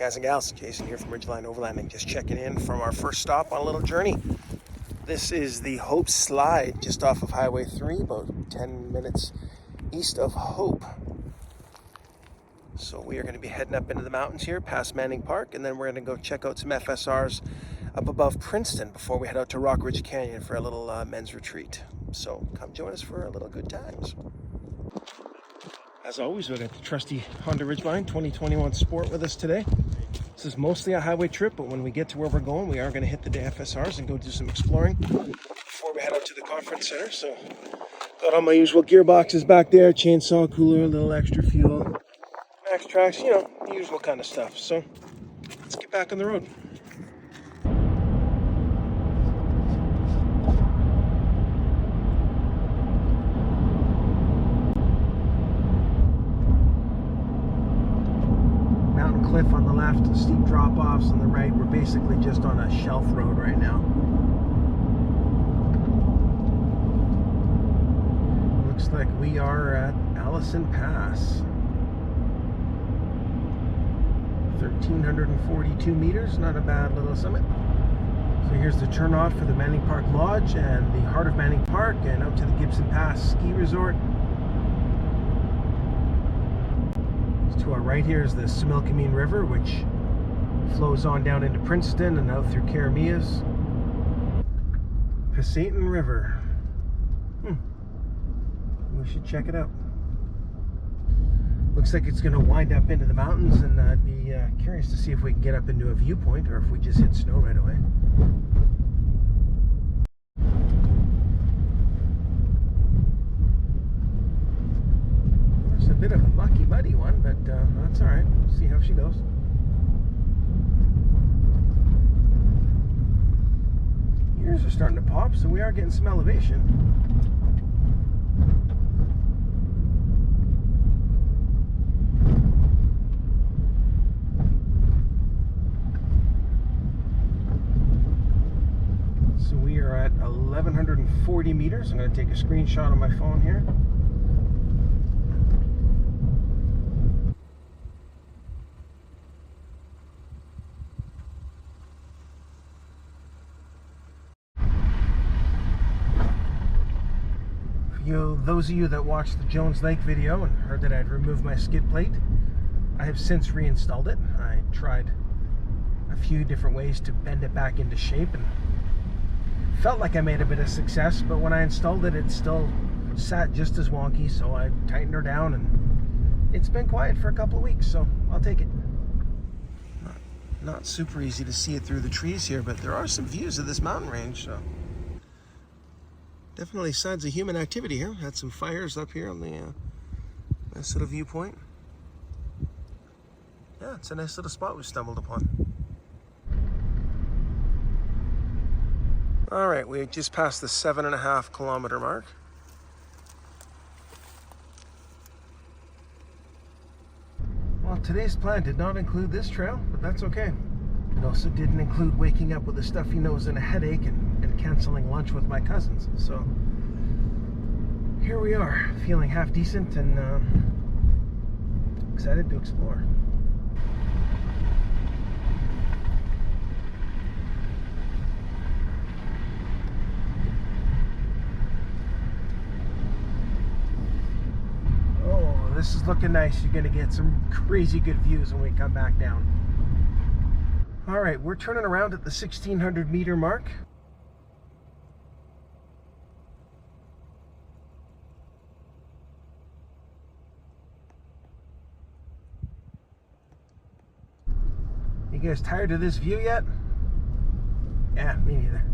Guys and gals, Jason here from Ridgeline Overlanding, just checking in from our first stop on a little journey. This is the Hope Slide, just off of Highway 3, about 10 minutes east of Hope. So we are going to be heading up into the mountains here, past Manning Park, and then we're going to go check out some FSRs up above Princeton before we head out to Rock Ridge Canyon for a little men's retreat. So come join us for a little good times. As always, we've got the trusty Honda Ridgeline 2021 Sport with us today. This is mostly a highway trip, but when we get to where we're going, we are going to hit the FSRs and go do some exploring before we head out to the conference center. So, got all my usual gearboxes back there, chainsaw cooler, a little extra fuel, max tracks, you know, the usual kind of stuff. So, let's get back on the road. Cliff on the left, steep drop-offs on the right. We're basically just on a shelf road right now. Looks like we are at Allison Pass. 1,342 meters, not a bad little summit. So here's the turnoff for the Manning Park Lodge and the heart of Manning Park, and out to the Gibson Pass Ski Resort. To our right here is the Similkameen River, which flows on down into Princeton and out through Karamias. Pasayten River. We should check it out. Looks like it's going to wind up into the mountains, and I'd be curious to see if we can get up into a viewpoint or if we just hit snow right away. It's a bit of a mucky, muddy one, but that's all right. We'll see how she goes. Ears are starting to pop, so we are getting some elevation. So we are at 1,140 meters. I'm going to take a screenshot on my phone here. Those of you that watched the Jones Lake video and heard that I'd removed my skid plate, I have since reinstalled it. I tried a few different ways to bend it back into shape and felt like I made a bit of success, but when I installed it, it still sat just as wonky, so I tightened her down, and it's been quiet for a couple of weeks, so I'll take it. Not super easy to see it through the trees here, but there are some views of this mountain range, so definitely signs of human activity here. Had some fires up here on the nice little viewpoint. Yeah, it's a nice little spot we stumbled upon. All right, we just passed the 7.5 kilometer mark. Well, today's plan did not include this trail, but that's okay. It also didn't include waking up with a stuffy nose and a headache and canceling lunch with my cousins. So here we are, feeling half decent and excited to explore. Oh, this is looking nice. You're going to get some crazy good views when we come back down. All right, we're turning around at the 1,600 meter mark. You guys tired of this view yet? Yeah, me neither.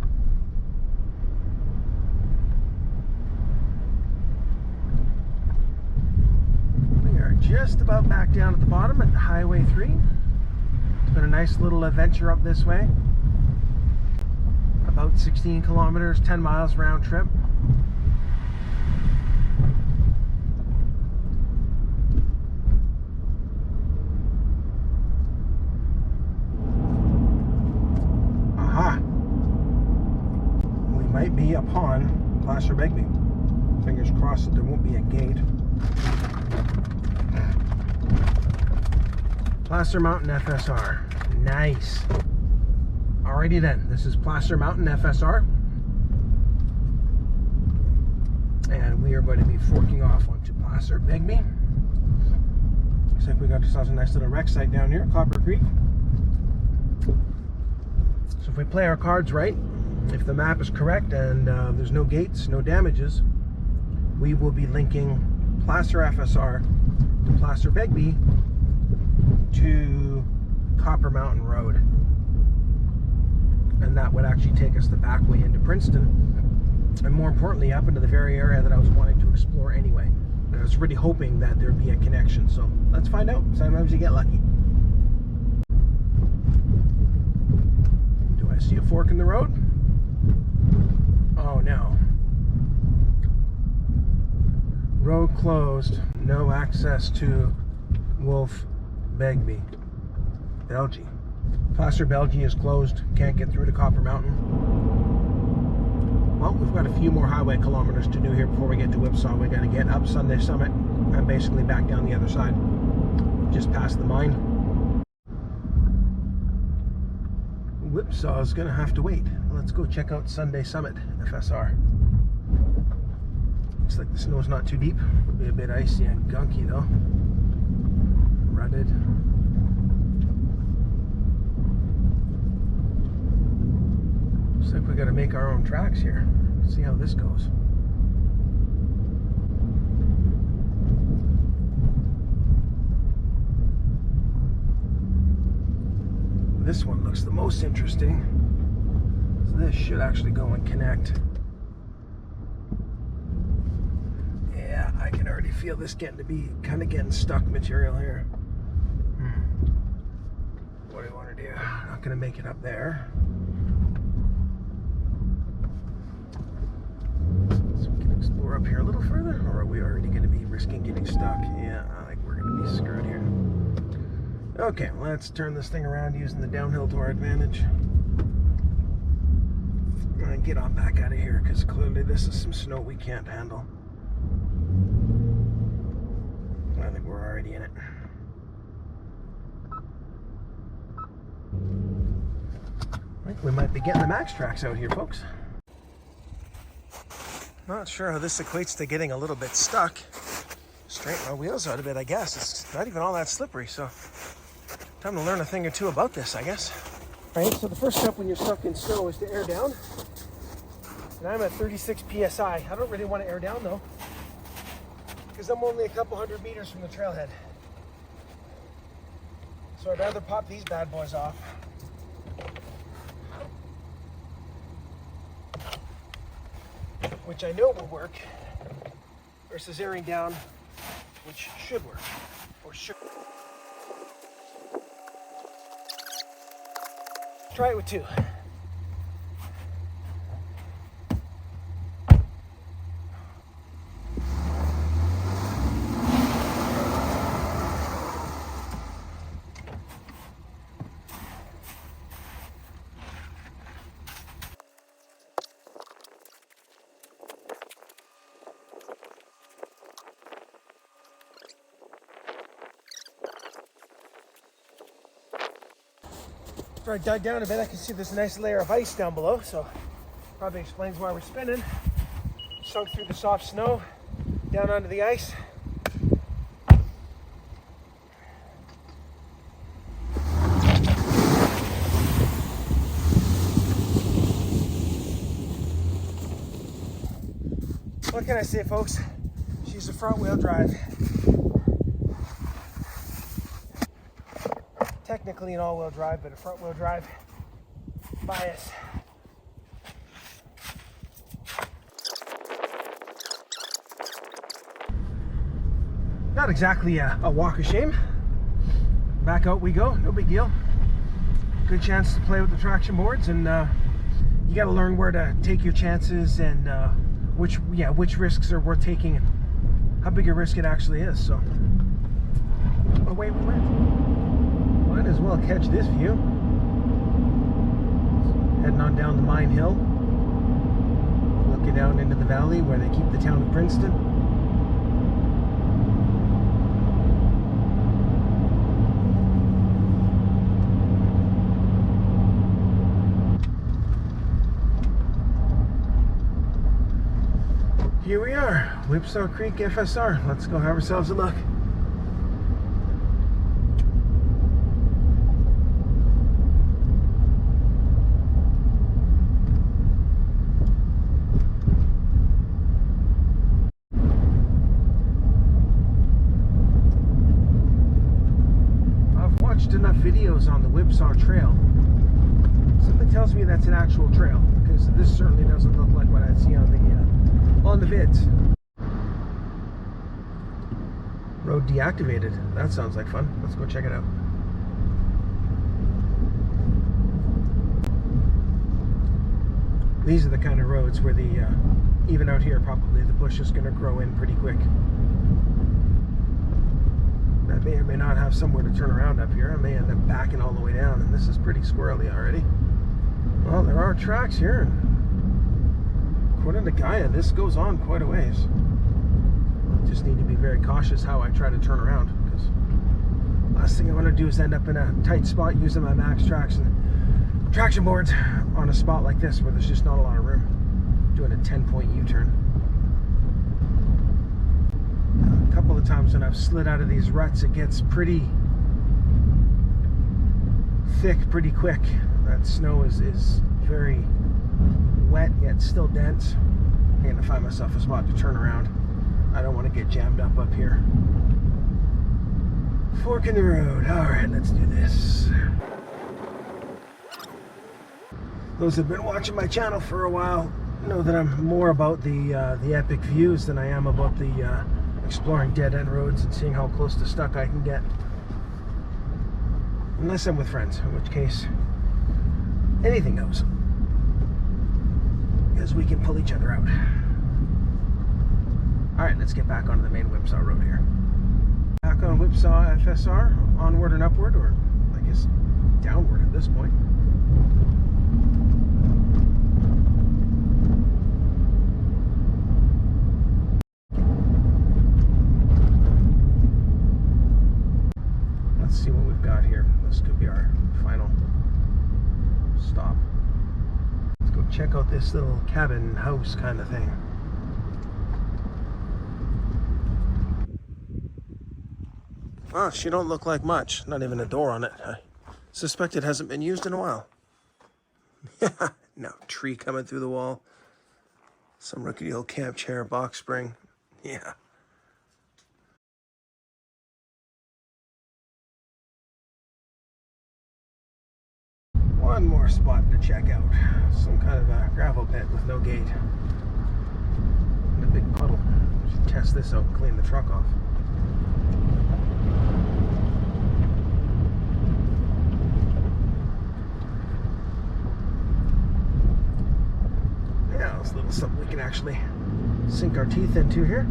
We are just about back down at the bottom at Highway 3. It's been a nice little adventure up this way. About 16 kilometers, 10 miles round trip. Aha! We might be upon Placer Begbie. Fingers crossed that there won't be a gate. Placer Mountain FSR. Nice. Alrighty then, this is Placer Mountain FSR. And we are going to be forking off onto Placer Begbie. Looks like we got ourselves a nice little wreck site down here, Copper Creek. So if we play our cards right, if the map is correct and there's no gates, no damages, we will be linking Placer FSR to Placer Begbie to Copper Mountain Road. And that would actually take us the back way into Princeton. And more importantly, up into the very area that I was wanting to explore anyway. And I was really hoping that there'd be a connection. So let's find out. Sometimes you get lucky. Do I see a fork in the road? Oh no. Road closed. No access to Wolf Begbie. Belgie. Placer Belgie is closed. Can't get through to Copper Mountain. Well, we've got a few more highway kilometers to do here before we get to Whipsaw. We got to get up Sunday Summit and basically back down the other side. Just past the mine. Whipsaw is going to have to wait. Let's go check out Sunday Summit FSR. Looks like the snow's not too deep. It'll be a bit icy and gunky though. Rutted. Looks like we got to make our own tracks here. See how this goes. This one looks the most interesting. So this should actually go and connect. Yeah, I can already feel this getting to be kind of getting stuck material here. What do you want to do? Not going to make it up there. So we can explore up here a little further, or are we already going to be risking getting stuck? Yeah, I think we're going to be screwed here. Okay, let's turn this thing around using the downhill to our advantage. And get on back out of here, because clearly this is some snow we can't handle. I think we're already in it. I think we might be getting the max tracks out here, folks. Not sure how this equates to getting a little bit stuck. Straighten our wheels out a bit, I guess. It's not even all that slippery, so time to learn a thing or two about this, I guess. All right, so the first step when you're stuck in snow is to air down. And I'm at 36 PSI. I don't really want to air down though, because I'm only a couple hundred meters from the trailhead. So I'd rather pop these bad boys off. Which I know will work, versus airing down, which should work, or should. Try it with two. After I dug down a bit, I can see there's a nice layer of ice down below, so probably explains why we're spinning. Sunk through the soft snow, down onto the ice. What can I say, folks? She's a front-wheel drive. Technically an all-wheel drive, but a front-wheel drive bias. Not exactly a walk of shame. Back out we go, no big deal. Good chance to play with the traction boards, and you got to learn where to take your chances and which risks are worth taking and how big a risk it actually is. So away we went. Might as well catch this view. Heading on down the Mine Hill, looking down into the valley where they keep the town of Princeton. Here we are, Whipsaw Creek FSR. Let's go have ourselves a look. I've watched enough videos on the Whipsaw Trail. Something tells me that's an actual trail, because this certainly doesn't look like what I'd see on the vids. Road deactivated. That sounds like fun. Let's go check it out. These are the kind of roads where even out here, probably the bush is going to grow in pretty quick. I may or may not have somewhere to turn around up here. I may end up backing all the way down, and this is pretty squirrely already. Well, there are tracks here. According to Gaia, this goes on quite a ways. I just need to be very cautious how I try to turn around, because last thing I want to do is end up in a tight spot using my max traction boards on a spot like this where there's just not a lot of room. Doing a 10-point U-turn. A couple of times when I've slid out of these ruts, it gets pretty thick pretty quick. That snow is very wet yet still dense. I'm going to find myself a spot to turn around. I don't want to get jammed up here. Fork in the road. Alright, let's do this. Those who have been watching my channel for a while know that I'm more about the epic views than I am about the exploring dead-end roads and seeing how close to stuck I can get. Unless I'm with friends, in which case anything goes, because we can pull each other out. Alright, let's get back onto the main Whipsaw road here. Back on Whipsaw FSR, onward and upward, or I guess downward at this point. Let's see what we've got here. This could be our final stop. Let's go check out this little cabin house kind of thing. Well, she don't look like much. Not even a door on it. I suspect it hasn't been used in a while. No, tree coming through the wall. Some rickety old camp chair, box spring. Yeah. One more spot to check out. Some kind of a gravel pit with no gate. And a big puddle. Should test this out and clean the truck off. Yeah, it's a little something we can actually sink our teeth into here.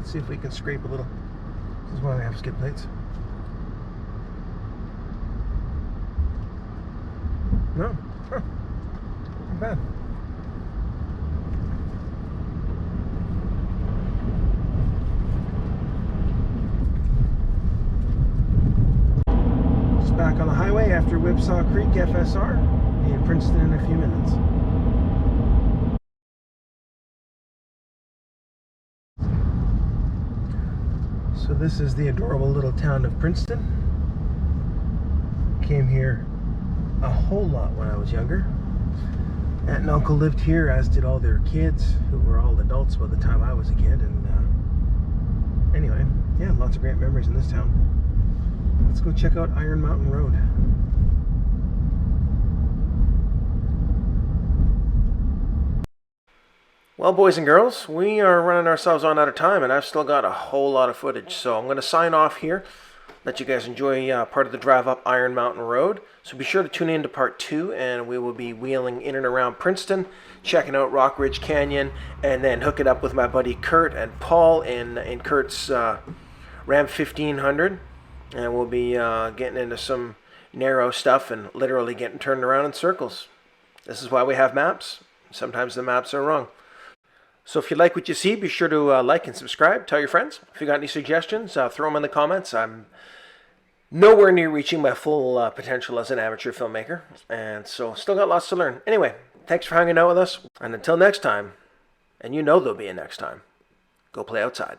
See if we can scrape a little. This is why we have skid plates. No, huh. Not bad. Just back on the highway after Whipsaw Creek FSR in Princeton in a few minutes. So this is the adorable little town of Princeton. Came here a whole lot when I was younger. Aunt and uncle lived here, as did all their kids, who were all adults by the time I was a kid. And anyway, yeah, lots of great memories in this town. Let's go check out Iron Mountain Road. Well, boys and girls, we are running ourselves on out of time, and I've still got a whole lot of footage. So I'm going to sign off here, let you guys enjoy part of the drive up Iron Mountain Road. So be sure to tune in to part 2, and we will be wheeling in and around Princeton, checking out Rock Ridge Canyon, and then hook it up with my buddy Kurt and Paul in Kurt's Ram 1500. And we'll be getting into some narrow stuff and literally getting turned around in circles. This is why we have maps. Sometimes the maps are wrong. So if you like what you see, be sure to like and subscribe. Tell your friends. If you got any suggestions, throw them in the comments. I'm nowhere near reaching my full potential as an amateur filmmaker, and so still got lots to learn. Anyway, thanks for hanging out with us, and until next time, and you know there'll be a next time, go play outside.